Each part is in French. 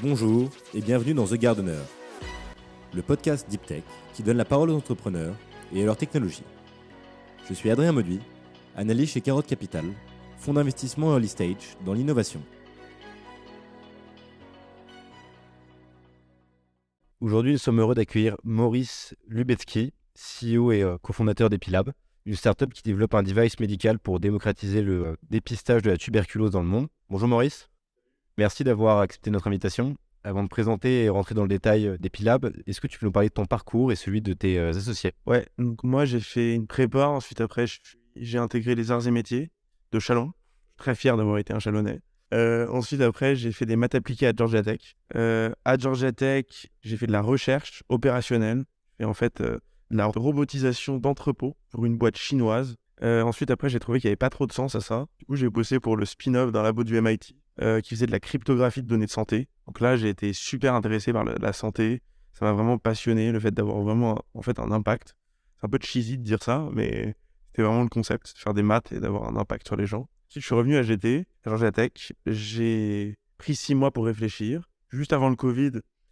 Bonjour et bienvenue dans The Gardener, le podcast Deep Tech qui donne la parole aux entrepreneurs et à leur technologie. Je suis Adrien Mauduit, analyste chez Carotte Capital, fonds d'investissement early stage dans l'innovation. Aujourd'hui, nous sommes heureux d'accueillir Maurice Lubetsky, CEO et cofondateur d'Epilab, une startup qui développe un device médical pour démocratiser le dépistage de la tuberculose dans le monde. Bonjour Maurice, merci d'avoir accepté notre invitation. Avant de présenter et rentrer dans le détail d'Epilab, est-ce que tu peux nous parler de ton parcours et celui de tes associés ? Ouais, donc moi j'ai fait une prépa, ensuite après j'ai intégré les arts et métiers de Châlons. Je suis très fier d'avoir été un Chalonnais. Ensuite après j'ai fait des maths appliquées à Georgia Tech. À Georgia Tech, j'ai fait de la recherche opérationnelle et en fait de la robotisation d'entrepôts pour une boîte chinoise. Ensuite après j'ai trouvé qu'il n'y avait pas trop de sens à ça. Du coup j'ai bossé pour le spin-off d'un labo du MIT qui faisait de la cryptographie de données de santé. Donc là j'ai été super intéressé par la santé. Ça m'a vraiment passionné, le fait d'avoir vraiment un impact. C'est un peu cheesy de dire ça, mais c'était vraiment le concept, de faire des maths et d'avoir un impact sur les gens. Ensuite, je suis revenu à GT, à Georgia Tech. J'ai pris 6 mois pour réfléchir. Juste avant le Covid,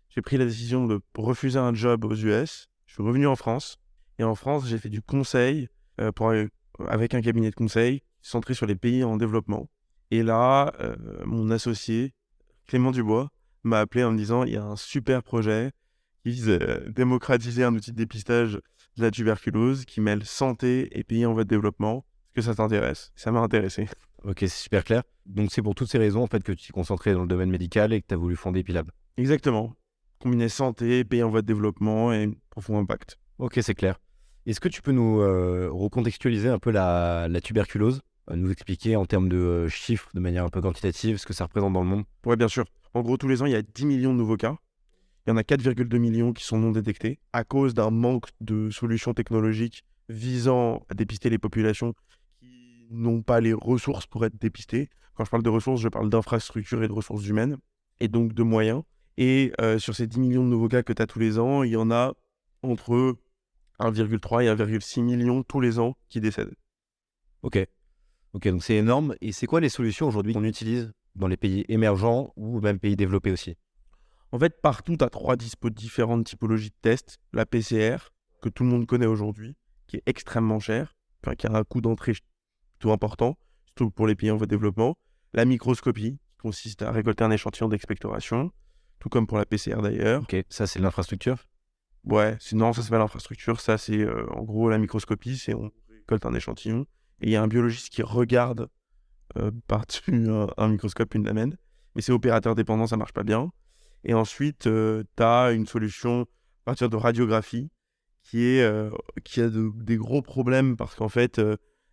j'ai pris la décision de refuser un job aux US. Je suis revenu en France. Et en France, j'ai fait du conseil avec un cabinet de conseil centré sur les pays en développement. Et là, mon associé, Clément Dubois, m'a appelé en me disant « Il y a un super projet qui vise à démocratiser un outil de dépistage de la tuberculose qui mêle santé et pays en voie de développement. Est-ce que ça t'intéresse ?» Ça m'a intéressé. Ok, c'est super clair. Donc c'est pour toutes ces raisons en fait, que tu t'es concentré dans le domaine médical et que tu as voulu fonder Epilab. Exactement. Combiner santé, pays en voie de développement et profond impact. Ok, c'est clair. Est-ce que tu peux nous recontextualiser un peu la tuberculose, nous expliquer en termes de chiffres de manière un peu quantitative ce que ça représente dans le monde ? Ouais, bien sûr. En gros, tous les ans, il y a 10 millions de nouveaux cas. Il y en a 4,2 millions qui sont non détectés à cause d'un manque de solutions technologiques visant à dépister les populations qui n'ont pas les ressources pour être dépistées. Quand je parle de ressources, je parle d'infrastructures et de ressources humaines, et donc de moyens. Et sur ces 10 millions de nouveaux cas que tu as tous les ans, il y en a entre 1,3 et 1,6 million tous les ans qui décèdent. Ok, donc c'est énorme. Et c'est quoi les solutions aujourd'hui qu'on utilise dans les pays émergents ou même pays développés aussi ? En fait, partout, tu as 3 différentes typologies de tests. La PCR, que tout le monde connaît aujourd'hui, qui est extrêmement chère, qui a un coût d'entrée plutôt important, surtout pour les pays en voie de développement. La microscopie, qui consiste à récolter un échantillon d'expectoration, tout comme pour la PCR d'ailleurs. Ok, ça c'est l'infrastructure ? Ouais, non, ça c'est pas l'infrastructure, ça c'est en gros la microscopie, c'est on récolte un échantillon, et il y a un biologiste qui regarde par-dessus un microscope une lamelle, mais c'est opérateur dépendant, ça marche pas bien. Et ensuite, tu as une solution à partir de radiographie qui a des gros problèmes parce qu'en fait,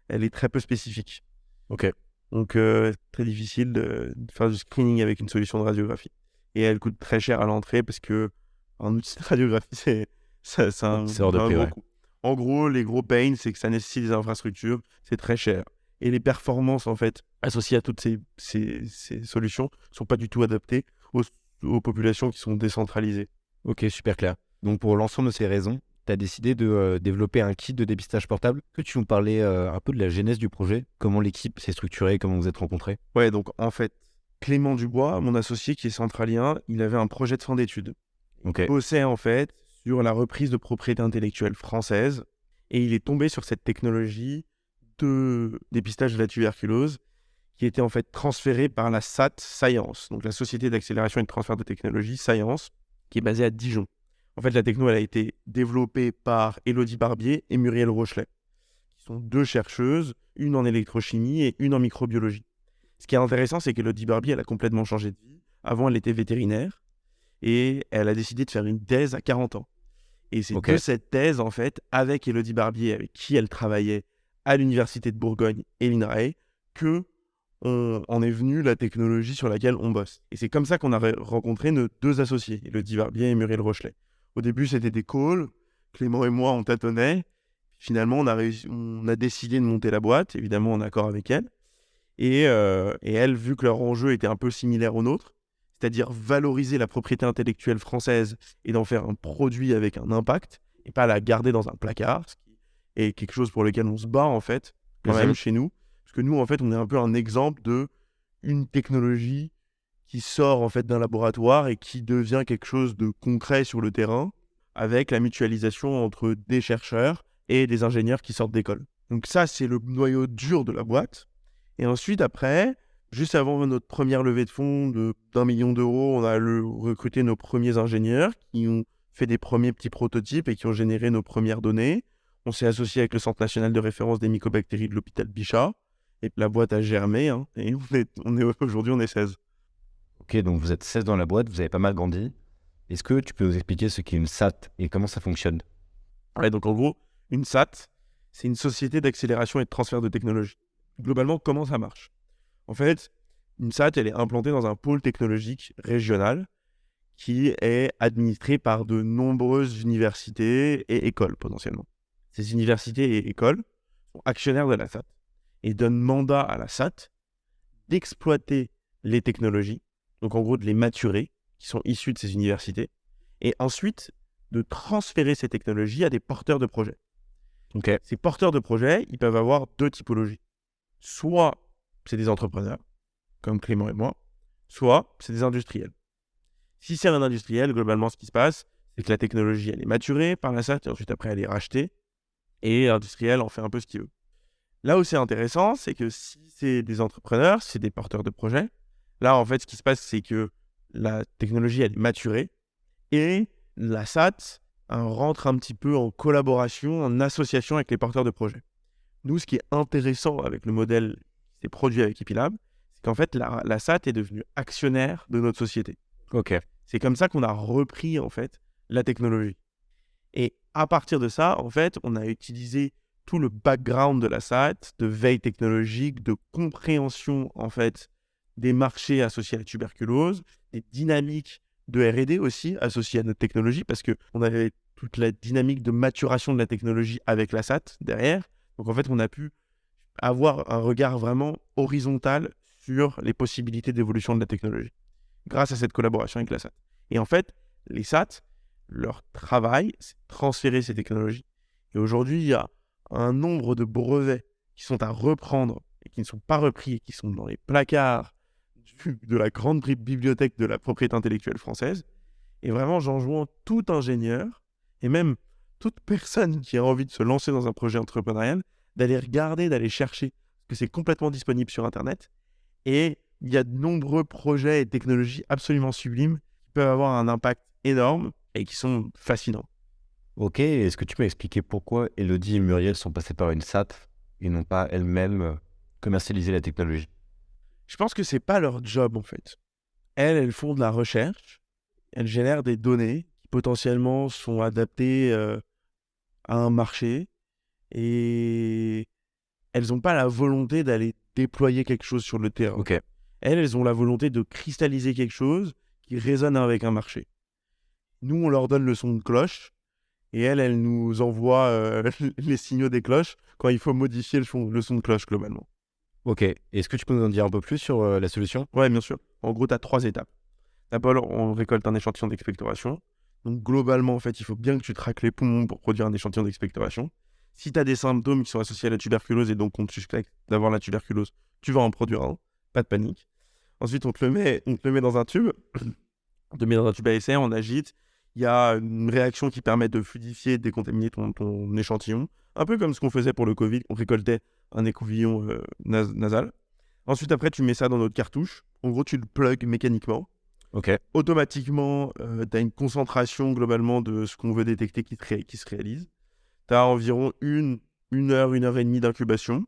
elle est très peu spécifique. Ok. Donc, très difficile de faire du screening avec une solution de radiographie. Et elle coûte très cher à l'entrée parce qu'un outil de radiographie, c'est hors de prix, gros ouais. coût. En gros, les gros pains, c'est que ça nécessite des infrastructures, c'est très cher. Et les performances, en fait, associées à toutes ces solutions, ne sont pas du tout adaptées aux populations qui sont décentralisées. Ok, super clair. Donc pour l'ensemble de ces raisons, tu as décidé de développer un kit de dépistage portable. Que tu nous parlais un peu de la genèse du projet, comment l'équipe s'est structurée, comment vous êtes rencontrés ? Ouais, donc en fait, Clément Dubois, mon associé qui est centralien, il avait un projet de fin d'études. Ok. Il bossait en fait sur la reprise de propriété intellectuelle française et il est tombé sur cette technologie de dépistage de la tuberculose qui était en fait transférée par la SAT Science, donc la Société d'accélération et de transfert de technologie Science, qui est basée à Dijon. En fait, la techno, elle a été développée par Élodie Barbier et Muriel Rochelet, qui sont 2 chercheuses, une en électrochimie et une en microbiologie. Ce qui est intéressant, c'est qu'Élodie Barbier, elle a complètement changé de vie. Avant, elle était vétérinaire et elle a décidé de faire une thèse à 40 ans. Et c'est de cette thèse, en fait, avec Élodie Barbier, avec qui elle travaillait à l'Université de Bourgogne et l'INRAE, que on est venu la technologie sur laquelle on bosse. Et c'est comme ça qu'on a rencontré nos 2 associés, Élodie Barbier et Muriel Rochelet. Au début, c'était des calls. Clément et moi, on tâtonnait. Finalement, on a décidé de monter la boîte, évidemment en accord avec elle. Et elle, vu que leur enjeu était un peu similaire au nôtre, c'est-à-dire valoriser la propriété intellectuelle française et d'en faire un produit avec un impact, et pas la garder dans un placard, ce qui est quelque chose pour lequel on se bat en fait, quand même chez nous. Parce que nous, en fait, on est un peu un exemple de une technologie qui sort en fait d'un laboratoire et qui devient quelque chose de concret sur le terrain, avec la mutualisation entre des chercheurs et des ingénieurs qui sortent d'école. Donc ça, c'est le noyau dur de la boîte. Et ensuite, après, juste avant notre première levée de fonds d'1 million d'euros, on a recruté nos premiers ingénieurs qui ont fait des premiers petits prototypes et qui ont généré nos premières données. On s'est associé avec le Centre national de référence des mycobactéries de l'hôpital Bichat. Et la boîte a germé. Et aujourd'hui, on est 16. Ok, donc vous êtes 16 dans la boîte, vous avez pas mal grandi. Est-ce que tu peux nous expliquer ce qu'est une SAT et comment ça fonctionne? Ouais, donc en gros, une SAT, c'est une société d'accélération et de transfert de technologie. Globalement, comment ça marche? En fait, une SAT, elle est implantée dans un pôle technologique régional qui est administré par de nombreuses universités et écoles potentiellement. Ces universités et écoles sont actionnaires de la SAT et donnent mandat à la SAT d'exploiter les technologies, donc en gros de les maturer, qui sont issues de ces universités, et ensuite de transférer ces technologies à des porteurs de projets. Ok. Ces porteurs de projets, ils peuvent avoir deux typologies. Soit c'est des entrepreneurs, comme Clément et moi, soit c'est des industriels. Si c'est un industriel, globalement, ce qui se passe, c'est que la technologie, elle est maturée par la SAT, et ensuite, après, elle est rachetée, et l'industriel en fait un peu ce qu'il veut. Là où c'est intéressant, c'est que si c'est des entrepreneurs, si c'est des porteurs de projets, là, en fait, ce qui se passe, c'est que la technologie, elle est maturée, et la SAT rentre un petit peu en collaboration, en association avec les porteurs de projets. Nous, ce qui est intéressant avec le modèle qui s'est produit avec Epilab, c'est qu'en fait, la SAT est devenue actionnaire de notre société. Ok. C'est comme ça qu'on a repris, en fait, la technologie. Et à partir de ça, en fait, on a utilisé tout le background de la SAT, de veille technologique, de compréhension, en fait, des marchés associés à la tuberculose, des dynamiques de R&D aussi associées à notre technologie, parce qu'on avait toute la dynamique de maturation de la technologie avec la SAT derrière. Donc, en fait, on a pu avoir un regard vraiment horizontal sur les possibilités d'évolution de la technologie, grâce à cette collaboration avec la SAT. Et en fait, les SAT, leur travail, c'est de transférer ces technologies. Et aujourd'hui, il y a un nombre de brevets qui sont à reprendre et qui ne sont pas repris et qui sont dans les placards de la grande bibliothèque de la propriété intellectuelle française. Et vraiment, j'enjoins tout ingénieur et même toute personne qui a envie de se lancer dans un projet entrepreneurial d'aller regarder, d'aller chercher, parce que c'est complètement disponible sur Internet. Et il y a de nombreux projets et technologies absolument sublimes qui peuvent avoir un impact énorme et qui sont fascinants. Ok, est-ce que tu peux expliquer pourquoi Elodie et Muriel sont passées par une SAT et n'ont pas elles-mêmes commercialisé la technologie? Je pense que c'est pas leur job en fait. Elles font de la recherche, elles génèrent des données qui potentiellement sont adaptées à un marché et elles n'ont pas la volonté d'aller déployer quelque chose sur le terrain. Ok. Elles ont la volonté de cristalliser quelque chose qui résonne avec un marché. Nous, on leur donne le son de cloche et elles nous envoient les signaux des cloches quand il faut modifier le son de cloche globalement. Ok. Est-ce que tu peux nous en dire un peu plus sur la solution? Ouais, bien sûr. En gros, tu as 3 étapes. D'abord, on récolte un échantillon d'expectoration. Donc, globalement, en fait, il faut bien que tu traques les poumons pour produire un échantillon d'expectoration. Si tu as des symptômes qui sont associés à la tuberculose et donc on te suspecte d'avoir la tuberculose, tu vas en produire un. Pas de panique. Ensuite, on te le met dans un tube. On te met dans un tube à essai, on agite. Il y a une réaction qui permet de fluidifier, de décontaminer ton échantillon. Un peu comme ce qu'on faisait pour le Covid. On récoltait un écouvillon nasal. Ensuite, après, tu mets ça dans notre cartouche. En gros, tu le plugs mécaniquement. Ok. Automatiquement, tu as une concentration globalement de ce qu'on veut détecter qui se réalise. Tu as environ une heure et demie d'incubation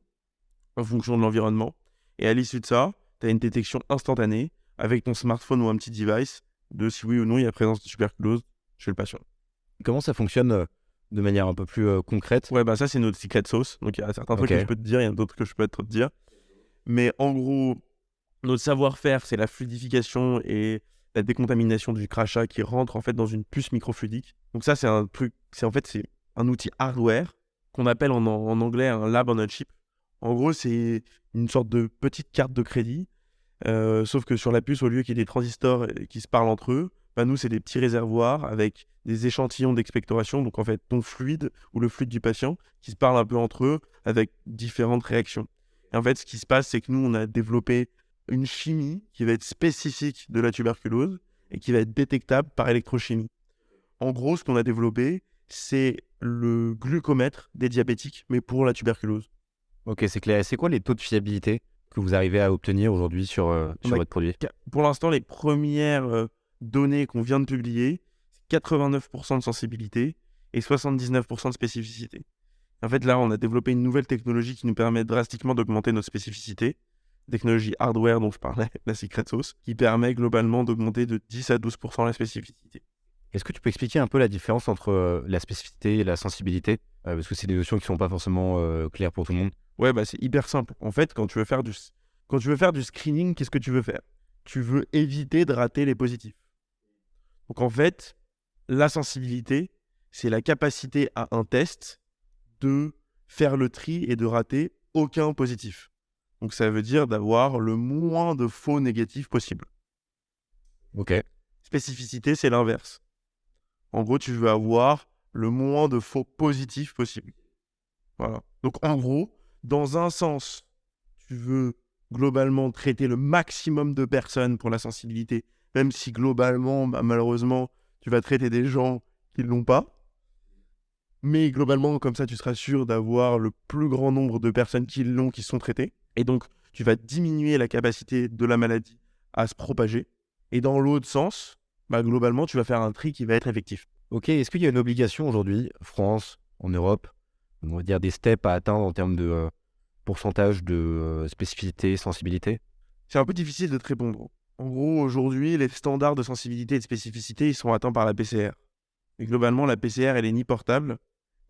en fonction de l'environnement. Et à l'issue de ça, tu as une détection instantanée avec ton smartphone ou un petit device de si oui ou non il y a présence de tuberculose chez le patient. Comment ça fonctionne de manière un peu plus concrète? Ouais, bah ça, c'est notre secret sauce. Donc, il y a certains trucs que je peux te dire, il y en a d'autres que je peux te dire. Mais en gros, notre savoir-faire, c'est la fluidification et la décontamination du crachat qui rentre en fait dans une puce microfluidique. Donc ça, c'est un truc, c'est un outil hardware qu'on appelle en anglais un lab on a chip. En gros, c'est une sorte de petite carte de crédit, sauf que sur la puce, au lieu qu'il y ait des transistors qui se parlent entre eux, bah nous, c'est des petits réservoirs avec des échantillons d'expectoration, donc en fait, ton fluide ou le fluide du patient qui se parlent un peu entre eux avec différentes réactions. Et en fait, ce qui se passe, c'est que nous, on a développé une chimie qui va être spécifique de la tuberculose et qui va être détectable par électrochimie. En gros, ce qu'on a développé, c'est le glucomètre des diabétiques, mais pour la tuberculose. Ok, c'est clair. Et c'est quoi les taux de fiabilité que vous arrivez à obtenir aujourd'hui sur votre produit? Pour l'instant, les premières données qu'on vient de publier, c'est 89% de sensibilité et 79% de spécificité. En fait, là, on a développé une nouvelle technologie qui nous permet drastiquement d'augmenter notre spécificité. Technologie hardware dont je parlais, la secret sauce, qui permet globalement d'augmenter de 10 à 12% la spécificité. Est-ce que tu peux expliquer un peu la différence entre la spécificité et la sensibilité? Parce que c'est des notions qui ne sont pas forcément claires pour tout le monde. Ouais, bah c'est hyper simple. En fait, quand tu veux faire du screening, qu'est-ce que tu veux faire? Tu veux éviter de rater les positifs. Donc en fait, la sensibilité, c'est la capacité à un test de faire le tri et de rater aucun positif. Donc ça veut dire d'avoir le moins de faux négatifs possible. Ok. Spécificité, c'est l'inverse. En gros, tu veux avoir le moins de faux positifs possible. Voilà. Donc en gros, dans un sens, tu veux globalement traiter le maximum de personnes pour la sensibilité, même si globalement, malheureusement, tu vas traiter des gens qui ne l'ont pas. Mais globalement, comme ça, tu seras sûr d'avoir le plus grand nombre de personnes qui l'ont, qui sont traitées. Et donc, tu vas diminuer la capacité de la maladie à se propager. Et dans l'autre sens, globalement, tu vas faire un tri qui va être effectif. Ok, est-ce qu'il y a une obligation aujourd'hui, France, en Europe, on va dire des steps à atteindre en termes de pourcentage de spécificité, sensibilité? C'est un peu difficile de te répondre. En gros, aujourd'hui, les standards de sensibilité et de spécificité, ils sont atteints par la PCR. Et globalement, la PCR, elle est ni portable,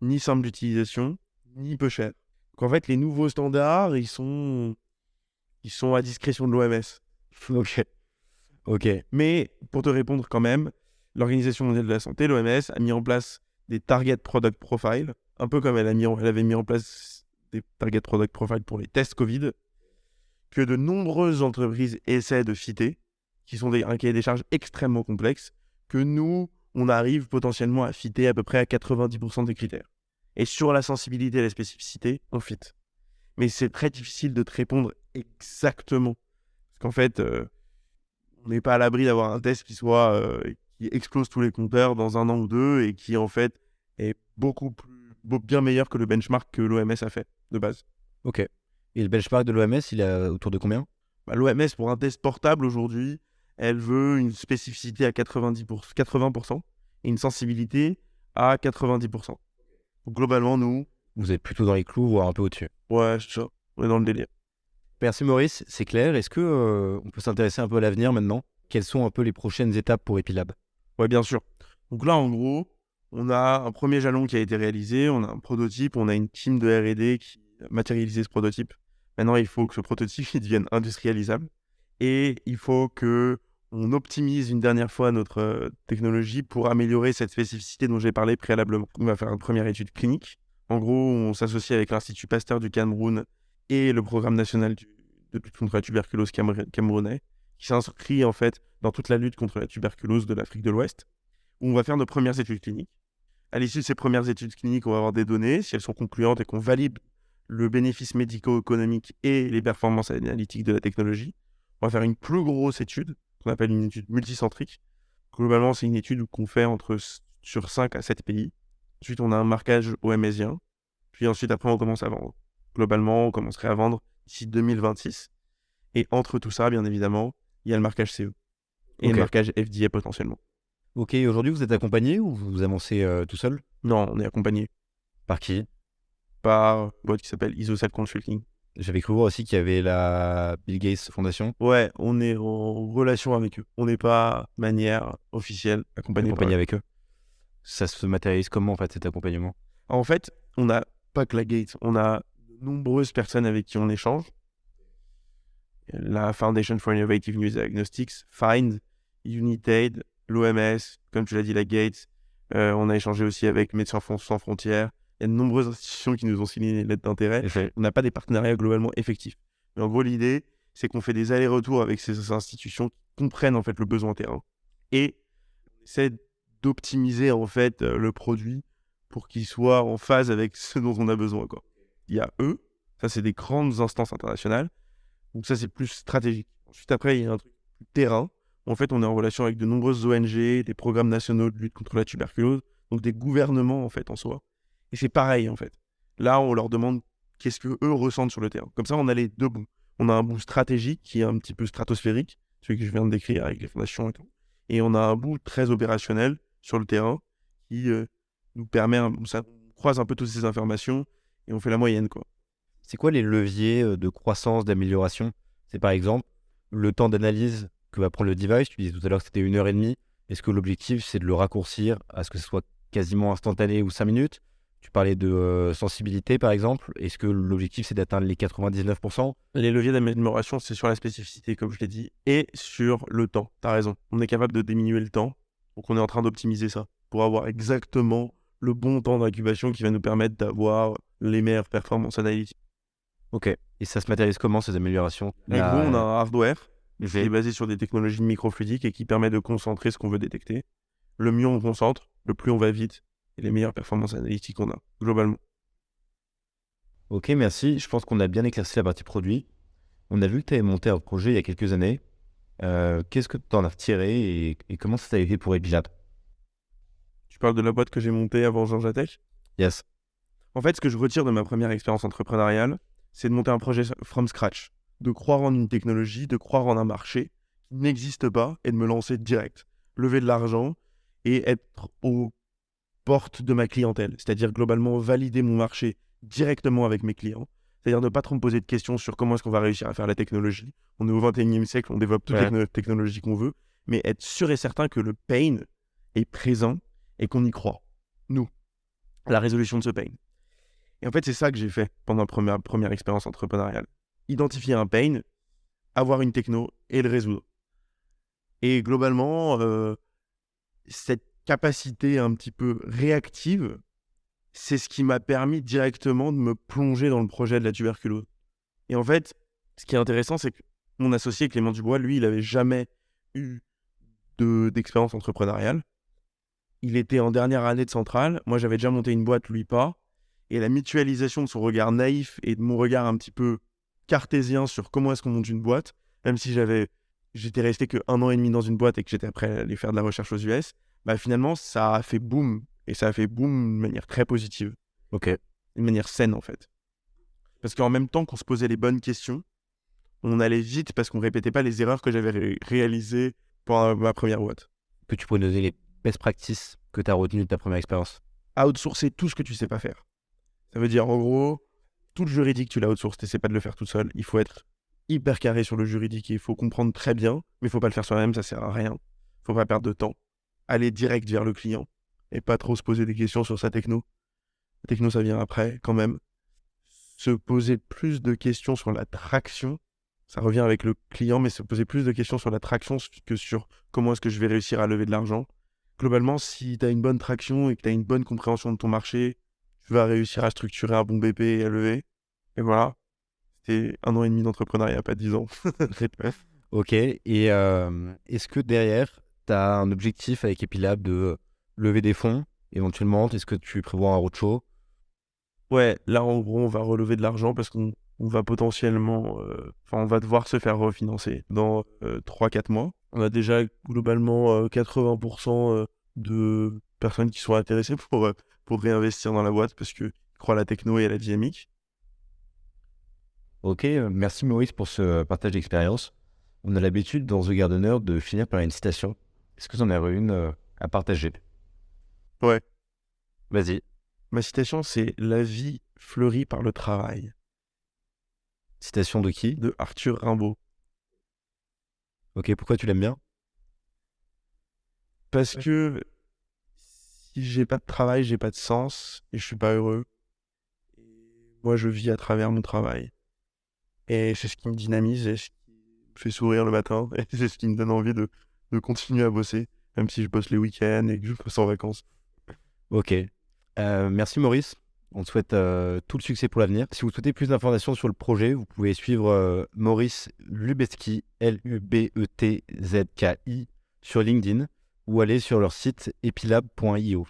ni simple d'utilisation, ni peu chère. Donc en fait, les nouveaux standards, ils sont à discrétion de l'OMS. Ok. Mais pour te répondre quand même, l'Organisation mondiale de la santé, l'OMS, a mis en place des Target Product Profile, un peu comme elle avait mis en place des Target Product Profile pour les tests Covid, que de nombreuses entreprises essaient de fitter, qui sont un cahier des charges extrêmement complexe, que nous, on arrive potentiellement à fitter à peu près à 90% des critères. Et sur la sensibilité et la spécificité, on fit. Mais c'est très difficile de te répondre exactement. Parce qu'en fait, on n'est pas à l'abri d'avoir un test qui explose tous les compteurs dans un an ou deux et qui, en fait, est bien meilleur que le benchmark que l'OMS a fait, de base. Ok. Et le benchmark de l'OMS, il est autour de combien? L'OMS, pour un test portable aujourd'hui, elle veut une spécificité à 80% et une sensibilité à 90%. Donc, globalement, nous, Vous êtes plutôt dans les clous, voire un peu au-dessus. ouais, c'est ça, on est dans le délire. Merci Maurice, c'est clair. Est-ce que on peut s'intéresser un peu à l'avenir maintenant? Quelles sont un peu les prochaines étapes pour Epilab? Ouais, bien sûr. Donc là, en gros, on a un premier jalon qui a été réalisé, on a un prototype, on a une team de R&D qui a matérialisé ce prototype. Maintenant, il faut que ce prototype il devienne industrialisable et il faut que on optimise une dernière fois notre technologie pour améliorer cette spécificité dont j'ai parlé préalablement. On va faire une première étude clinique. En gros, on s'associe avec l'Institut Pasteur du Cameroun et le Programme national de lutte contre la tuberculose camerounais, qui s'inscrit en fait dans toute la lutte contre la tuberculose de l'Afrique de l'Ouest, où on va faire nos premières études cliniques. À l'issue de ces premières études cliniques, on va avoir des données. Si elles sont concluantes et qu'on valide le bénéfice médico-économique et les performances analytiques de la technologie, on va faire une plus grosse étude, qu'on appelle une étude multicentrique. Globalement, c'est une étude qu'on fait sur 5 à 7 pays. Ensuite, on a un marquage OMSien. Puis ensuite, après, on commence à vendre. Globalement, on commencerait à vendre d'ici 2026. Et entre tout ça, bien évidemment, il y a le marquage CE. Et le marquage FDA potentiellement. Ok, aujourd'hui vous êtes accompagné ou vous avancez tout seul? Non, on est accompagné Par qui? par une boîte qui s'appelle Isocell Consulting. J'avais cru voir aussi qu'il y avait la Bill Gates Foundation. Ouais, on est en relation avec eux. On n'est pas de manière officielle accompagné avec eux. Ça se matérialise comment en fait cet accompagnement? En fait, on n'a pas que la Gates, on a de nombreuses personnes avec qui on échange. La Foundation for Innovative New Diagnostics, FIND, Unitaid, l'OMS, comme tu l'as dit, la Gates. On a échangé aussi avec Médecins Sans Frontières. Il y a de nombreuses institutions qui nous ont signé une lettre d'intérêt. On n'a pas des partenariats globalement effectifs. Mais en gros, l'idée, c'est qu'on fait des allers-retours avec ces institutions qui comprennent en fait le besoin terrain. Et on essaie d'optimiser en fait le produit pour qu'il soit en phase avec ce dont on a besoin, quoi. Il y a eux, ça c'est des grandes instances internationales. Donc ça, c'est plus stratégique. Ensuite, après, il y a un truc plus terrain. En fait, on est en relation avec de nombreuses ONG, des programmes nationaux de lutte contre la tuberculose, donc des gouvernements, en fait, en soi. Et c'est pareil, en fait. Là, on leur demande qu'est-ce qu'eux ressentent sur le terrain. Comme ça, on a les deux bouts. On a un bout stratégique qui est un petit peu stratosphérique, celui que je viens de décrire avec les fondations et tout. Et on a un bout très opérationnel sur le terrain qui nous permet, ça croise un peu toutes ces informations et on fait la moyenne, quoi. C'est quoi les leviers de croissance, d'amélioration? C'est par exemple le temps d'analyse que va prendre le device. Tu disais tout à l'heure que c'était 1 heure et demie. Est-ce que l'objectif, c'est de le raccourcir à ce que ce soit quasiment instantané ou 5 minutes? Tu parlais de sensibilité, par exemple. Est-ce que l'objectif, c'est d'atteindre les 99%? Les leviers d'amélioration, c'est sur la spécificité, comme je l'ai dit, et sur le temps. Tu as raison. On est capable de diminuer le temps. Donc, on est en train d'optimiser ça pour avoir exactement le bon temps d'incubation qui va nous permettre d'avoir les meilleures performances analytiques. Ok. Et ça se matérialise comment, ces améliorations? En gros, on a un hardware qui est Ok. basé sur des technologies de microfluidiques et qui permet de concentrer ce qu'on veut détecter. Le mieux on concentre, le plus on va vite et les meilleures performances analytiques on a, globalement. Ok, merci. Je pense qu'on a bien éclairci la partie produit. On a vu que tu avais monté un projet il y a quelques années. Qu'est-ce que tu en as retiré et comment ça t'a été pour Epilab? Tu parles de la boîte que j'ai montée avant Georgia Tech. Yes. En fait, ce que je retire de ma première expérience entrepreneuriale, c'est de monter un projet from scratch, de croire en une technologie, de croire en un marché qui n'existe pas et de me lancer direct, lever de l'argent et être aux portes de ma clientèle, c'est-à-dire globalement valider mon marché directement avec mes clients, c'est-à-dire ne pas trop me poser de questions sur comment est-ce qu'on va réussir à faire la technologie. On est au 21e siècle, on développe toutes les technologies qu'on veut, mais être sûr et certain que le pain est présent et qu'on y croit, nous, à la résolution de ce pain. Et en fait, c'est ça que j'ai fait pendant ma première expérience entrepreneuriale. Identifier un pain, avoir une techno et le résoudre. Et globalement, cette capacité un petit peu réactive, c'est ce qui m'a permis directement de me plonger dans le projet de la tuberculose. Et en fait, ce qui est intéressant, c'est que mon associé Clément Dubois, lui, il n'avait jamais eu d'expérience entrepreneuriale. Il était en dernière année de Centrale. Moi, j'avais déjà monté une boîte, lui pas. Et la mutualisation de son regard naïf et de mon regard un petit peu cartésien sur comment est-ce qu'on monte une boîte, même si j'étais resté que 1 an et demi dans une boîte et que j'étais après aller faire de la recherche aux US, bah finalement, ça a fait boum. Et ça a fait boum de manière très positive. Ok. D'une manière saine, en fait. Parce qu'en même temps qu'on se posait les bonnes questions, on allait vite parce qu'on répétait pas les erreurs que j'avais réalisées pendant ma première boîte. Que tu pourrais donner les best practices que tu as retenues de ta première expérience? Outsourcer tout ce que tu sais pas faire. Ça veut dire, en gros, tout le juridique, tu l'as outsourcé, t'essaies pas de le faire tout seul. Il faut être hyper carré sur le juridique et il faut comprendre très bien, mais il faut pas le faire soi-même, ça sert à rien. Faut pas perdre de temps. Aller direct vers le client et pas trop se poser des questions sur sa techno. La techno, ça vient après, quand même. Se poser plus de questions sur la traction, ça revient avec le client, mais se poser plus de questions sur la traction que sur comment est-ce que je vais réussir à lever de l'argent. Globalement, si tu as une bonne traction et que tu as une bonne compréhension de ton marché, tu vas réussir à structurer un bon BP et à lever. Et voilà, c'était 1 an et demi d'entrepreneuriat, pas 10 ans. Ok. Et est-ce que derrière, tu as un objectif avec Epilab de lever des fonds éventuellement? Est-ce que tu prévois un roadshow? Ouais, là en gros, on va relever de l'argent parce qu'on va potentiellement, on va devoir se faire refinancer dans 3-4 mois. On a déjà globalement 80% de personnes qui sont intéressées pour réinvestir dans la boîte parce qu'ils croient à la techno et à la dynamique. Ok, merci Maurice pour ce partage d'expérience. On a l'habitude dans The Gardener de finir par une citation. Est-ce que tu en as une à partager? Ouais, Vas-y. ma citation, c'est «La vie fleurit par le travail» Citation de qui? de Arthur Rimbaud. Ok, pourquoi tu l'aimes bien? Parce que si j'ai pas de travail, j'ai pas de sens et je suis pas heureux. Moi, je vis à travers mon travail. Et c'est ce qui me dynamise et ce qui me fait sourire le matin. Et c'est ce qui me donne envie de continuer à bosser, même si je bosse les week-ends et que je bosse en vacances. Ok. Merci Maurice. On te souhaite tout le succès pour l'avenir. Si vous souhaitez plus d'informations sur le projet, vous pouvez suivre Maurice Lubetski, Lubetzki, sur LinkedIn ou aller sur leur site epilab.io.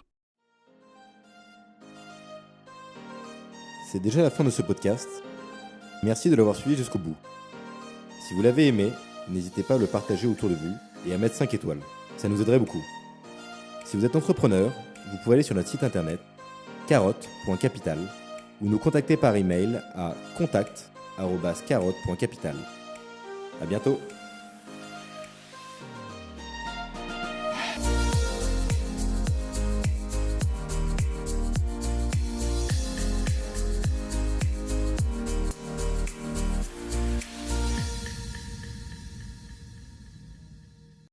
C'est déjà la fin de ce podcast. Merci de l'avoir suivi jusqu'au bout. Si vous l'avez aimé, n'hésitez pas à le partager autour de vous et à mettre 5 étoiles. Ça nous aiderait beaucoup. Si vous êtes entrepreneur, vous pouvez aller sur notre site internet carotte.capital ou nous contacter par email à contact@carotte.capital. À bientôt.